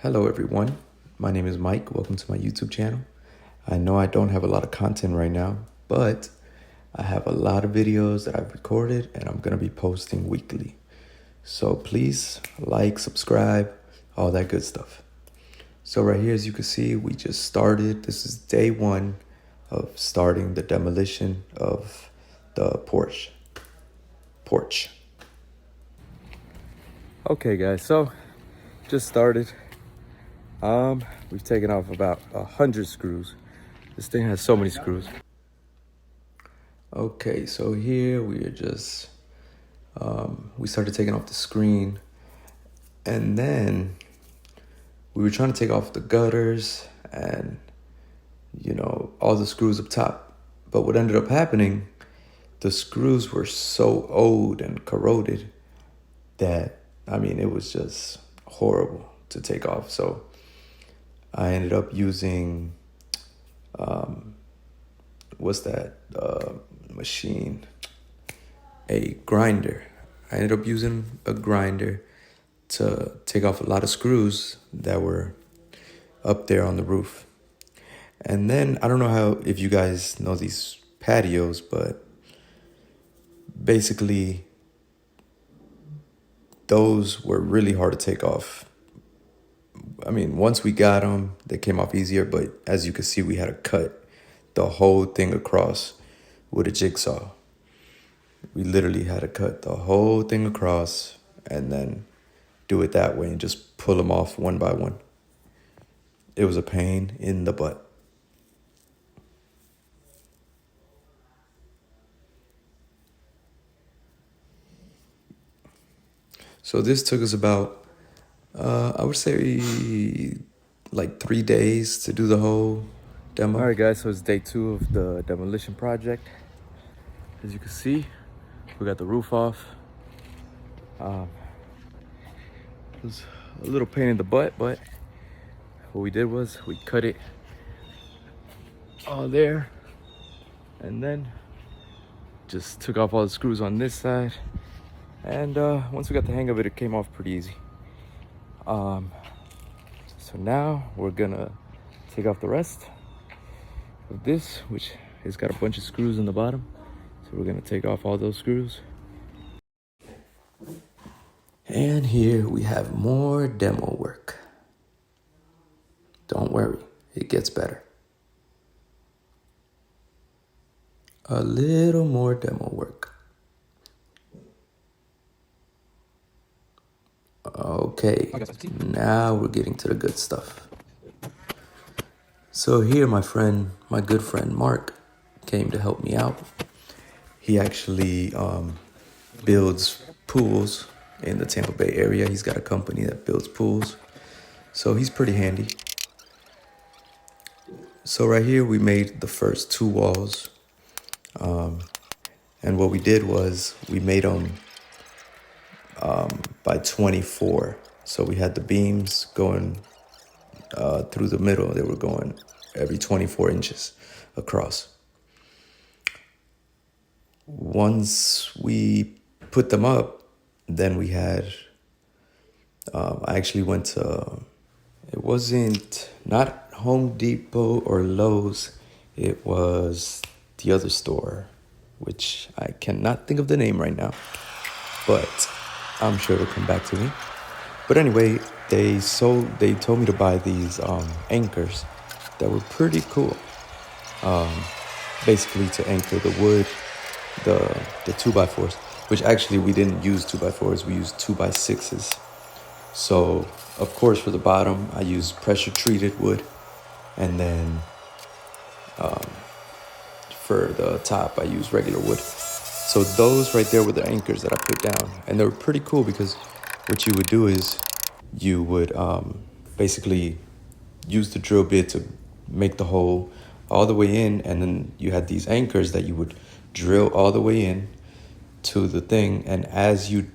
Hello everyone, my name is Mike. Welcome to my YouTube channel. I know I don't have a lot of content right now, but I have a lot of videos that I've recorded and I'm going to be posting weekly. So please like, subscribe, all that good stuff. So right here, as you can see, we just started. This is day one of starting the demolition of the porch. Okay guys, so just started. We've taken off about 100 screws. This thing has so many screws. Okay, so here we are just, we started taking off the screen, and then we were trying to take off the gutters and, all the screws up top. But what ended up happening, the screws were so old and corroded that, it was just horrible to take off. So I ended up using, machine? A grinder. I ended up using a grinder to take off a lot of screws that were up there on the roof. And then, I don't know if you guys know these patios, but basically those were really hard to take off. Once we got them, they came off easier, but as you can see, we had to cut the whole thing across with a jigsaw. We literally had to cut the whole thing across and then do it that way and just pull them off one by one. It was a pain in the butt. So this took us about, I would say, like 3 days to do the whole demo. All right, guys, so it's day 2 of the demolition project. As you can see, we got the roof off. It was a little pain in the butt, but what we did was we cut it all there and then just took off all the screws on this side. And once we got the hang of it, it came off pretty easy. So now we're gonna take off the rest of this, which has got a bunch of screws in the bottom. So we're gonna take off all those screws. And here we have more demo work. Don't worry, it gets better. A little more demo work. Okay, now we're getting to the good stuff. So here my good friend Mark came to help me out. He actually builds pools in the Tampa Bay area. He's got a company that builds pools, so he's pretty handy. So right here we made the first 2 walls, and what we did was we made them by 24. So we had the beams going through the middle. They were going every 24 inches across. Once we put them up, then we had, I actually went to, it wasn't, not Home Depot or Lowe's, it was the other store, which I cannot think of the name right now, but I'm sure it'll come back to me. But anyway, they told me to buy these anchors that were pretty cool. Basically to anchor the wood, the 2x4s, which actually we didn't use 2x4s, we used 2x6s. So of course for the bottom, I used pressure treated wood. And then for the top, I used regular wood. So those right there were the anchors that I put down. And they were pretty cool because what you would do is you would basically use the drill bit to make the hole all the way in. And then you had these anchors that you would drill all the way in to the thing. And as you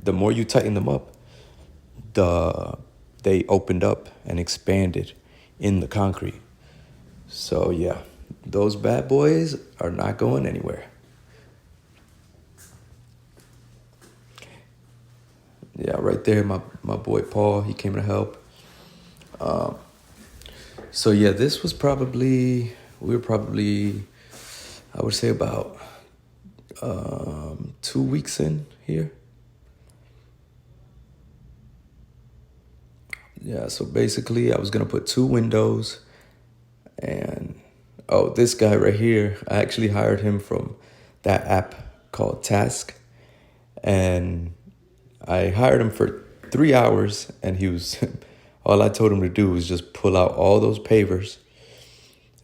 the more you tighten them up, they opened up and expanded in the concrete. So yeah, those bad boys are not going anywhere. Yeah, right there, my boy Paul, he came to help. So yeah, this was probably, we were probably, I would say about 2 weeks in here. Yeah, so basically I was gonna put 2 windows, and oh, this guy right here, I actually hired him from that app called Task, and I hired him for 3 hours, and he was, all I told him to do was just pull out all those pavers.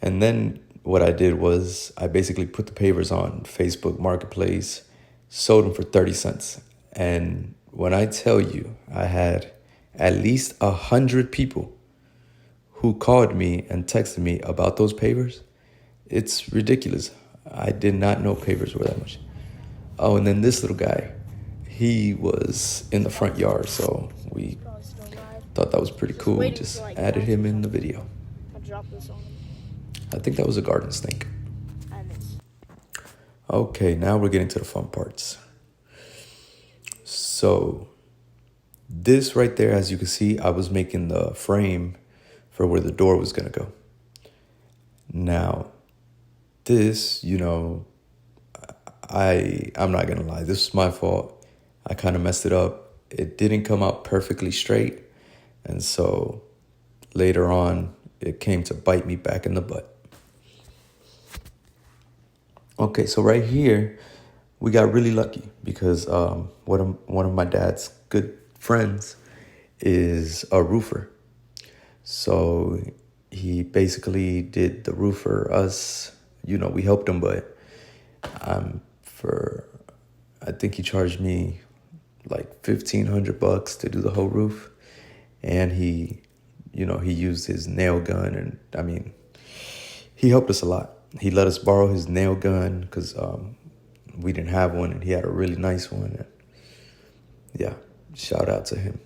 And then what I did was I basically put the pavers on Facebook Marketplace, sold them for 30 cents. And when I tell you, I had at least 100 people who called me and texted me about those pavers. It's ridiculous. I did not know pavers were that much. Oh, and then this little guy, he was in the front yard, so we thought that was pretty cool. Just added him in the video. I think that was a garden snake. Okay, now we're getting to the fun parts. So this right there, as you can see, I was making the frame for where the door was gonna go. Now, this, I'm not gonna lie, this is my fault. I kind of messed it up. It didn't come out perfectly straight. And so later on, it came to bite me back in the butt. Okay, so right here, we got really lucky because one of my dad's good friends is a roofer. So he basically did the roof for us. We helped him, but I think he charged me like $1,500 to do the whole roof. And he used his nail gun, and I mean, he helped us a lot. He let us borrow his nail gun because we didn't have one, and he had a really nice one. And yeah, shout out to him.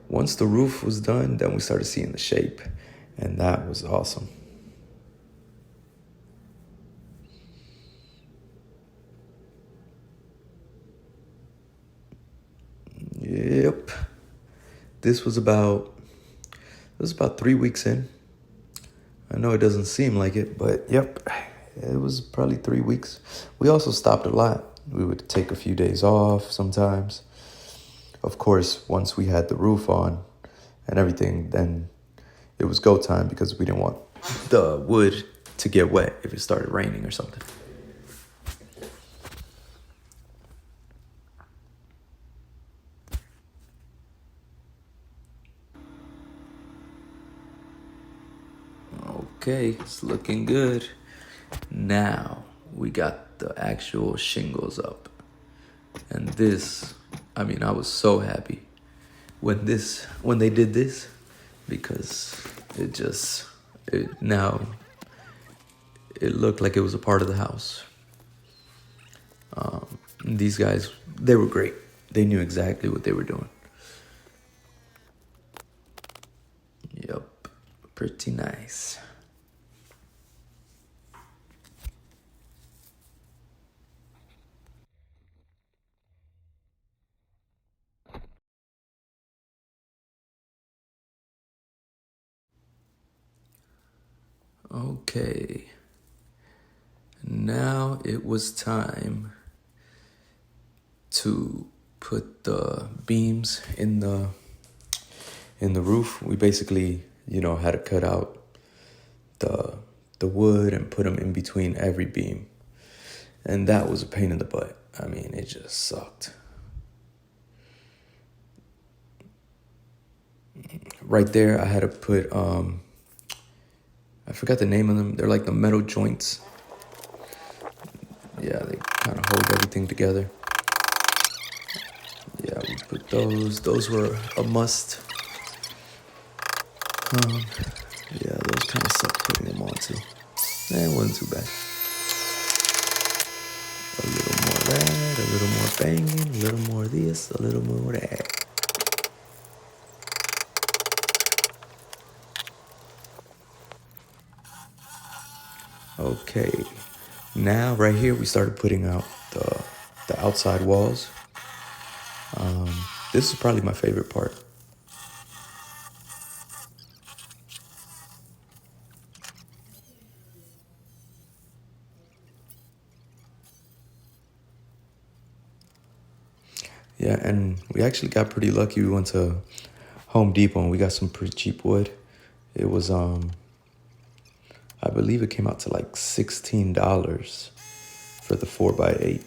Once the roof was done, then we started seeing the shape, and that was awesome. Yep. This was about 3 weeks in. I know it doesn't seem like it, but yep, it was probably 3 weeks. We also stopped a lot. We would take a few days off sometimes. Of course, once we had the roof on and everything, then it was go time because we didn't want the wood to get wet if it started raining or something. Okay, it's looking good. Now we got the actual shingles up. And this, I mean, I was so happy when they did this, because it looked like it was a part of the house. These guys, they were great. They knew exactly what they were doing. Yep, pretty nice. Okay, now it was time to put the beams in the roof. We basically, had to cut out the wood and put them in between every beam. And that was a pain in the butt. I mean, it just sucked. Right there, I had to put, I forgot the name of them. They're like the metal joints. Yeah, they kind of hold everything together. Yeah, we put those. Those were a must. Yeah, those kind of sucked putting them on too. It wasn't too bad. A little more of that, a little more banging, a little more of this, a little more of that. Okay, now right here we started putting out the outside walls. This is probably my favorite part. Yeah, and we actually got pretty lucky. We went to Home Depot and we got some pretty cheap wood. It was I believe it came out to like $16 for the 4x8.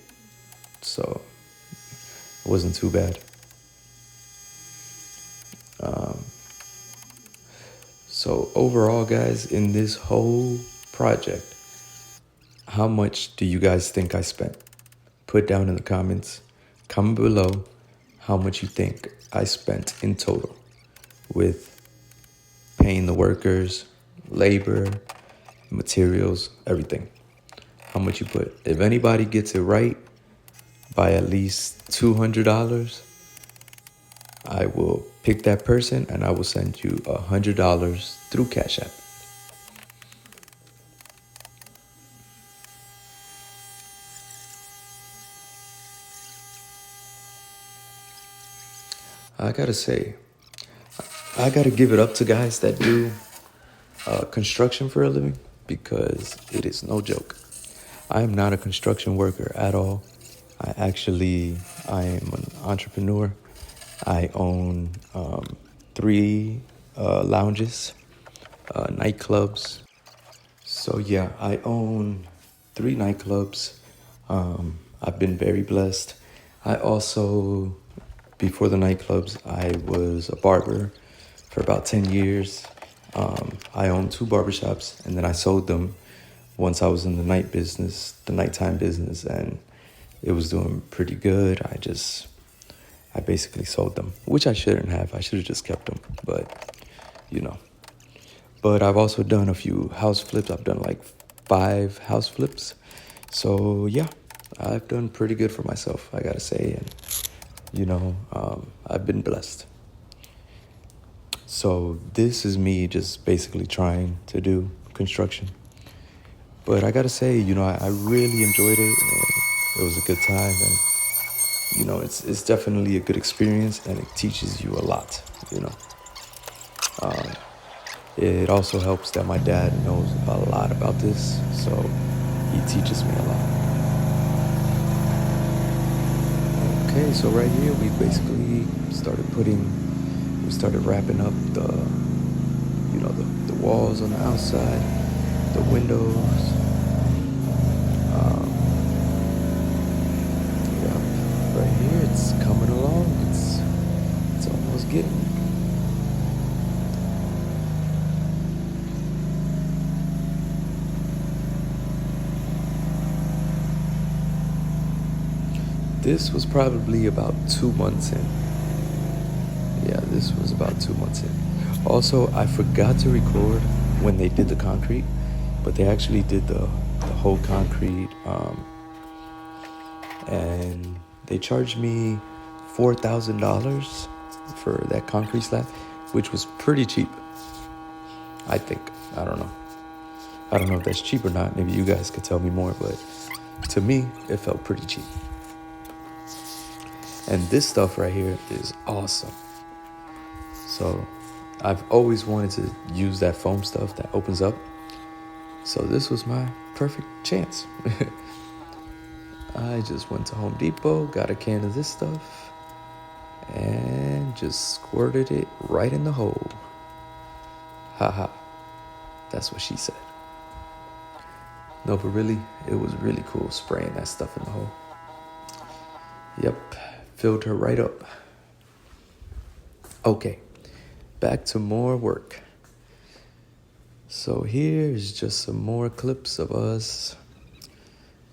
So it wasn't too bad. So overall, guys, in this whole project, how much do you guys think I spent? Put down in the comments, comment below how much you think I spent in total with paying the workers, labor, materials, everything. How much you put. If anybody gets it right by at least $200, I will pick that person and I will send you $100 through Cash App. I gotta say, I gotta give it up to guys that do construction for a living, because it is no joke. I am not a construction worker at all. I am an entrepreneur. I own 3 lounges, nightclubs. So yeah, I own 3 nightclubs. I've been very blessed. I also, before the nightclubs, I was a barber for about 10 years. I owned 2 barbershops, and then I sold them once I was in the nighttime business, and it was doing pretty good. I basically sold them, which I shouldn't have. I should have just kept them, but you know. But I've also done a few house flips. I've done like 5 house flips. So yeah, I've done pretty good for myself, I gotta say. And I've been blessed. So this is me just basically trying to do construction. But I gotta say, I really enjoyed it, and it was a good time. And it's definitely a good experience, and it teaches you a lot. It also helps that my dad knows a lot about this, so he teaches me a lot. Okay, so right here we basically started wrapping up the walls on the outside, the windows. Yeah, right here it's coming along. It's almost getting. This was probably about 2 months in. Yeah, this was about 2 months in. Also, I forgot to record when they did the concrete, but they actually did the whole concrete, and they charged me $4,000 for that concrete slab, which was pretty cheap, I think. I don't know if that's cheap or not. Maybe you guys could tell me more, but to me, it felt pretty cheap. And this stuff right here is awesome. So I've always wanted to use that foam stuff that opens up. So this was my perfect chance. I just went to Home Depot, got a can of this stuff, and just squirted it right in the hole. Haha. That's what she said. No, but really, it was really cool spraying that stuff in the hole. Yep. Filled her right up. Okay, back to more work. So here's just some more clips of us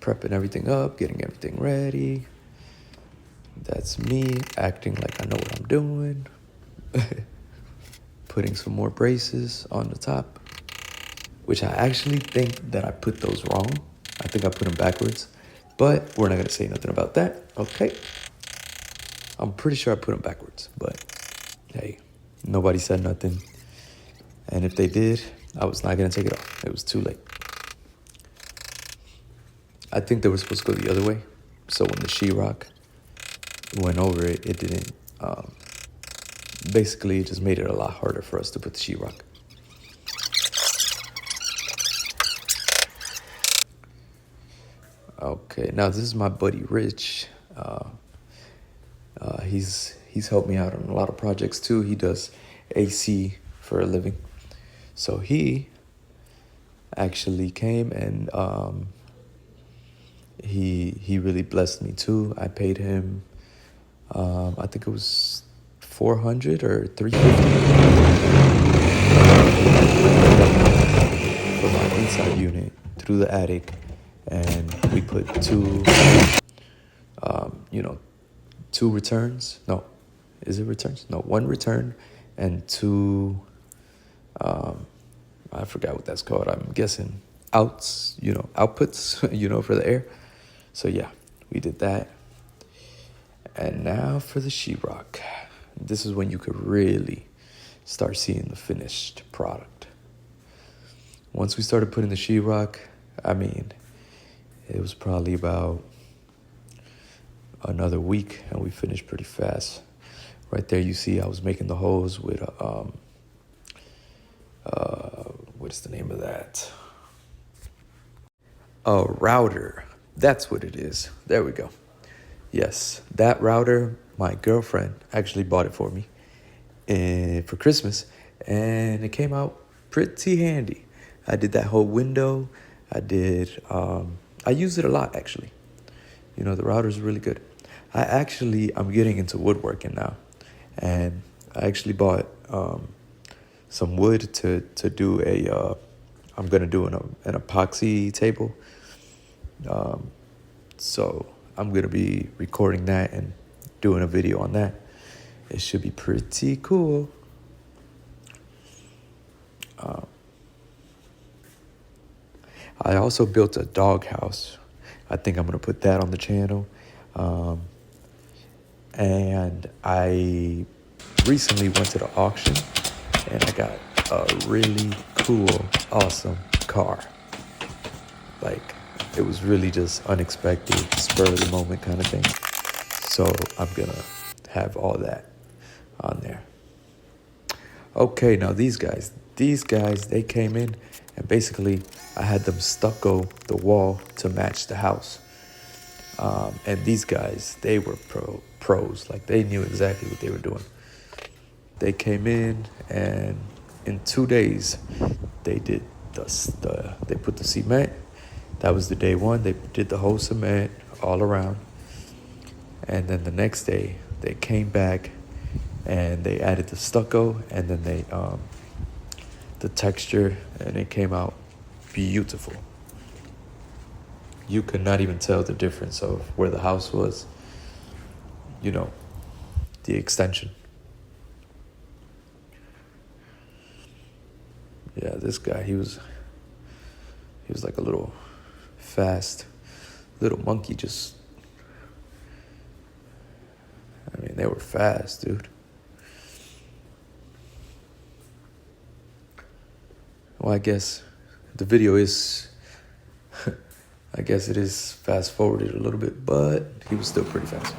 prepping everything up, getting everything ready. That's me acting like I know what I'm doing. Putting some more braces on the top, which I actually think that I put those wrong. I think I put them backwards, but we're not going to say nothing about that. Okay. I'm pretty sure I put them backwards, but hey, nobody said nothing. And if they did, I was not going to take it off. It was too late. I think they were supposed to go the other way. So when the sheetrock went over it, it didn't Basically, it just made it a lot harder for us to put the sheetrock. Okay, now this is my buddy Rich. He's helped me out on a lot of projects too. He does AC for a living. So he actually came and he really blessed me too. I paid him, I think it was 400 or 350 for my inside unit through the attic, and we put two returns. No, is it returns? No, one return and two. I forgot what that's called. I'm guessing outputs, for the air. So yeah, we did that. And now for the sheetrock. This is when you could really start seeing the finished product. Once we started putting the sheetrock, it was probably about another week, and we finished pretty fast. Right there, you see I was making the holes with what is the name of that? A router. That's what it is. There we go. Yes, that router, my girlfriend actually bought it for me for Christmas, and it came out pretty handy. I did that whole window. I used it a lot, actually. The router's really good. I'm getting into woodworking now, and I actually bought some wood to do I'm going to do an epoxy table. So I'm going to be recording that and doing a video on that. It should be pretty cool. I also built a doghouse. I think I'm going to put that on the channel. And I recently went to the auction, and I got a really cool, awesome car. Like, it was really just unexpected, spur of the moment kind of thing. So I'm gonna have all that on there. Okay, now these guys, they came in, and basically I had them stucco the wall to match the house. And these guys, they were pros. Like, they knew exactly what they were doing. They came in, and in 2 days, they did they put the cement. That was the day one. They did the whole cement all around. And then the next day, they came back and they added the stucco, and then the texture, and it came out beautiful. You could not even tell the difference of where the house was, the extension. Yeah, this guy, he was like a little fast little monkey. They were fast, dude. Well, I guess the video is, I guess it is fast forwarded a little bit, but he was still pretty fast.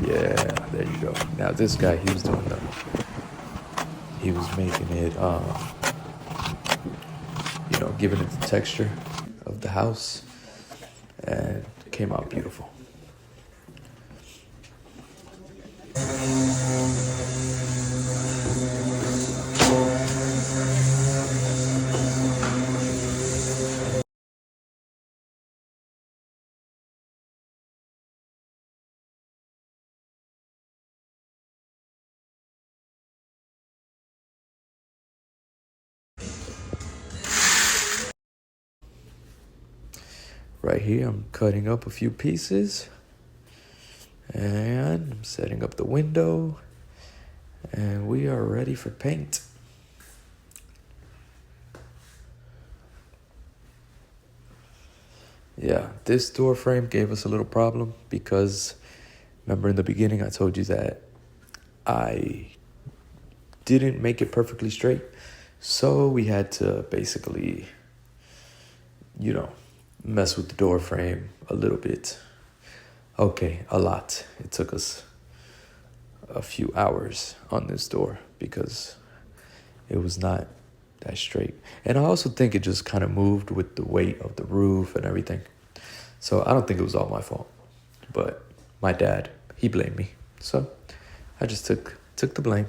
Yeah, there you go. Now this guy, he was making it, giving it the texture of the house, and it came out beautiful. Right here, I'm cutting up a few pieces, and I'm setting up the window, and we are ready for paint. Yeah, this door frame gave us a little problem because, remember in the beginning I told you that I didn't make it perfectly straight, so we had to basically, mess with the door frame a little bit. Okay, a lot. It took us a few hours on this door because it was not that straight. And I also think it just kind of moved with the weight of the roof and everything. So I don't think it was all my fault. But my dad, he blamed me. So I just took the blame.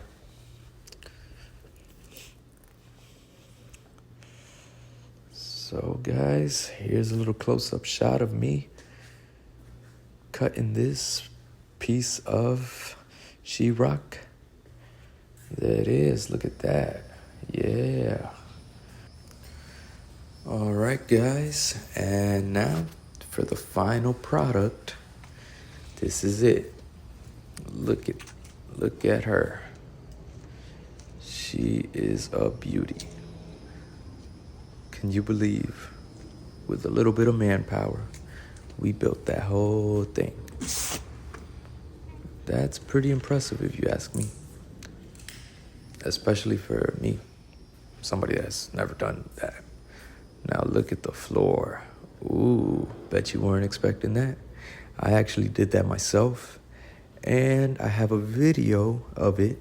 So guys, here's a little close-up shot of me cutting this piece of sheetrock. There it is, look at that. Yeah. All right, guys, and now for the final product. This is it. Look at her. She is a beauty. Can you believe, with a little bit of manpower, we built that whole thing? That's pretty impressive if you ask me. Especially for me, somebody that's never done that. Now look at the floor. Ooh, bet you weren't expecting that. I actually did that myself, and I have a video of it,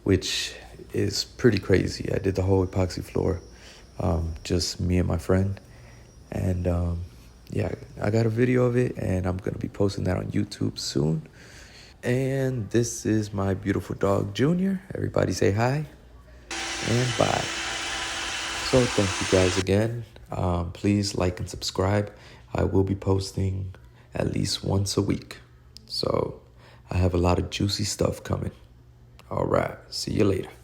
which is pretty crazy. I did the whole epoxy floor, just me and my friend. And yeah, I got a video of it, and I'm gonna be posting that on YouTube soon. And this is my beautiful dog, Junior. Everybody say hi and bye. So thank you guys again. Please like and subscribe. I will be posting at least once a week. So I have a lot of juicy stuff coming. All right, see you later.